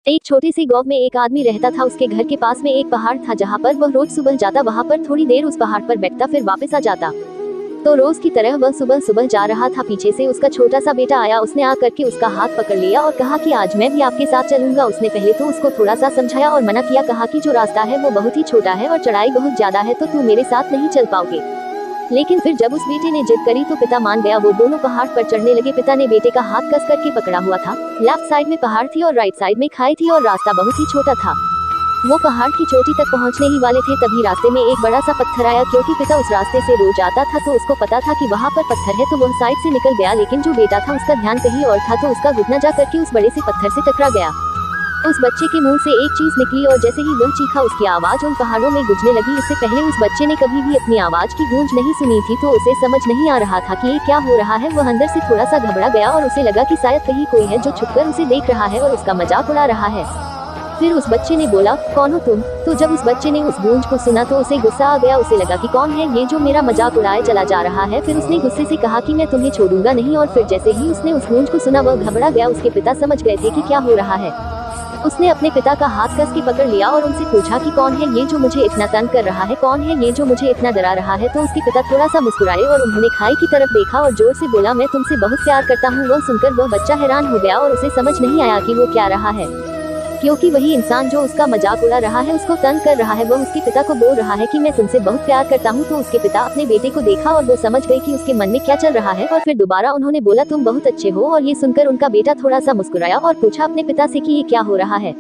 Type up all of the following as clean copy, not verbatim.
एक छोटी सी गांव में एक आदमी रहता था। उसके घर के पास में एक पहाड़ था जहाँ पर वह रोज सुबह जाता, वहाँ पर थोड़ी देर उस पहाड़ पर बैठता, फिर वापस आ जाता। तो रोज की तरह वह सुबह सुबह जा रहा था। पीछे से उसका छोटा सा बेटा आया। उसने आ करके उसका हाथ पकड़ लिया और कहा कि आज मैं भी आपके साथ चलूंगा। उसने पहले तो उसको थोड़ा सा समझाया और मना किया, कहा कि जो रास्ता है वो बहुत ही छोटा है और चढ़ाई बहुत ज्यादा है, तो तू मेरे साथ नहीं चल पाओगे। लेकिन फिर जब उस बेटे ने जिद करी तो पिता मान गया। वो दोनों पहाड़ पर चढ़ने लगे। पिता ने बेटे का हाथ कस करके पकड़ा हुआ था। लेफ्ट साइड में पहाड़ थी और राइट साइड में खाई थी और रास्ता बहुत ही छोटा था। वो पहाड़ की चोटी तक पहुंचने ही वाले थे, तभी रास्ते में एक बड़ा सा पत्थर आया। क्योंकि पिता उस रास्ते से रोज आता था तो उसको पता था कि वहाँ पर पत्थर है, तो वह साइड से निकल गया। लेकिन जो बेटा था उसका ध्यान कहीं और था, तो उसका घुटना जा करके उस बड़े से पत्थर से टकरा गया। उस बच्चे के मुंह से एक चीज निकली और जैसे ही वह चीखा उसकी आवाज उन पहाड़ों में गूंजने लगी। इससे पहले उस बच्चे ने कभी भी अपनी आवाज की गूंज नहीं सुनी थी, तो उसे समझ नहीं आ रहा था कि ये क्या हो रहा है। वह अंदर से थोड़ा सा घबरा गया और उसे लगा कि शायद कहीं कोई है जो छुपकर उसे देख रहा है और उसका मजाक उड़ा रहा है। फिर उस बच्चे ने बोला, कौन हो तुम? तो जब उस बच्चे ने उस गूंज को सुना तो उसे गुस्सा आ गया। उसे लगा कि कौन है ये जो मेरा मजाक उड़ाए चला जा रहा है। फिर उसने गुस्से से कहा कि मैं तुम्हें छोड़ूंगा नहीं। और फिर जैसे ही उसने उस गूंज को सुना वह घबरा गया। उसके पिता समझ गए थे कि क्या हो रहा है। उसने अपने पिता का हाथ कस के पकड़ लिया और उनसे पूछा कि कौन है ये जो मुझे इतना तंग कर रहा है, कौन है ये जो मुझे इतना डरा रहा है। तो उसके पिता थोड़ा सा मुस्कुराए और उन्होंने खाई की तरफ देखा और जोर से बोला, मैं तुमसे बहुत प्यार करता हूँ। वह सुनकर वह बच्चा हैरान हो गया और उसे समझ नहीं आया कि वो क्या रहा है, क्योंकि वही इंसान जो उसका मजाक उड़ा रहा है, उसको तंग कर रहा है, वह उसके पिता को बोल रहा है कि मैं तुमसे बहुत प्यार करता हूँ। तो उसके पिता अपने बेटे को देखा और वो समझ गए कि उसके मन में क्या चल रहा है। और फिर दोबारा उन्होंने बोला, तुम बहुत अच्छे हो। और ये सुनकर उनका बेटा थोड़ा सा मुस्कुराया और पूछा अपने पिता से कि ये क्या हो रहा है।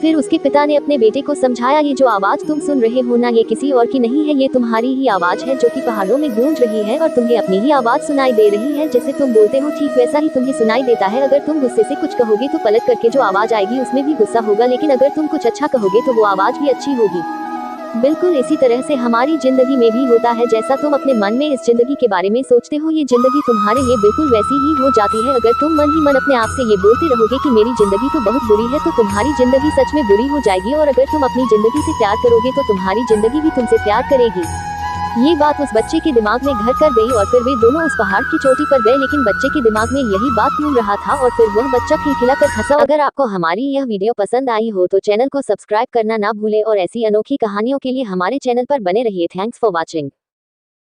फिर उसके पिता ने अपने बेटे को समझाया, ये जो आवाज तुम सुन रहे हो ना, ये किसी और की नहीं है, ये तुम्हारी ही आवाज है जो कि पहाड़ों में गूंज रही है और तुम्हें अपनी ही आवाज सुनाई दे रही है। जैसे तुम बोलते हो ठीक वैसा ही तुम्हें सुनाई देता है। अगर तुम गुस्से से कुछ कहोगे तो पलट करके जो आवाज आएगी उसमें भी गुस्सा होगा, लेकिन अगर तुम कुछ अच्छा कहोगे तो वो आवाज भी अच्छी होगी। बिल्कुल इसी तरह से हमारी जिंदगी में भी होता है। जैसा तुम अपने मन में इस जिंदगी के बारे में सोचते हो, ये जिंदगी तुम्हारे लिए बिल्कुल वैसी ही हो जाती है। अगर तुम मन ही मन अपने आप से ये बोलते रहोगे कि मेरी जिंदगी तो बहुत बुरी है, तो तुम्हारी जिंदगी सच में बुरी हो जाएगी। और अगर तुम अपनी जिंदगी से प्यार करोगे तो तुम्हारी जिंदगी भी तुमसे प्यार करेगी। ये बात उस बच्चे के दिमाग में घर कर गई और फिर वे दोनों उस पहाड़ की चोटी पर गए। लेकिन बच्चे के दिमाग में यही बात घूम रहा था और फिर वह बच्चा खिलखिला कर हंसा। अगर आपको हमारी यह वीडियो पसंद आई हो तो चैनल को सब्सक्राइब करना ना भूले और ऐसी अनोखी कहानियों के लिए हमारे चैनल पर बने रहिए। Thanks for watching.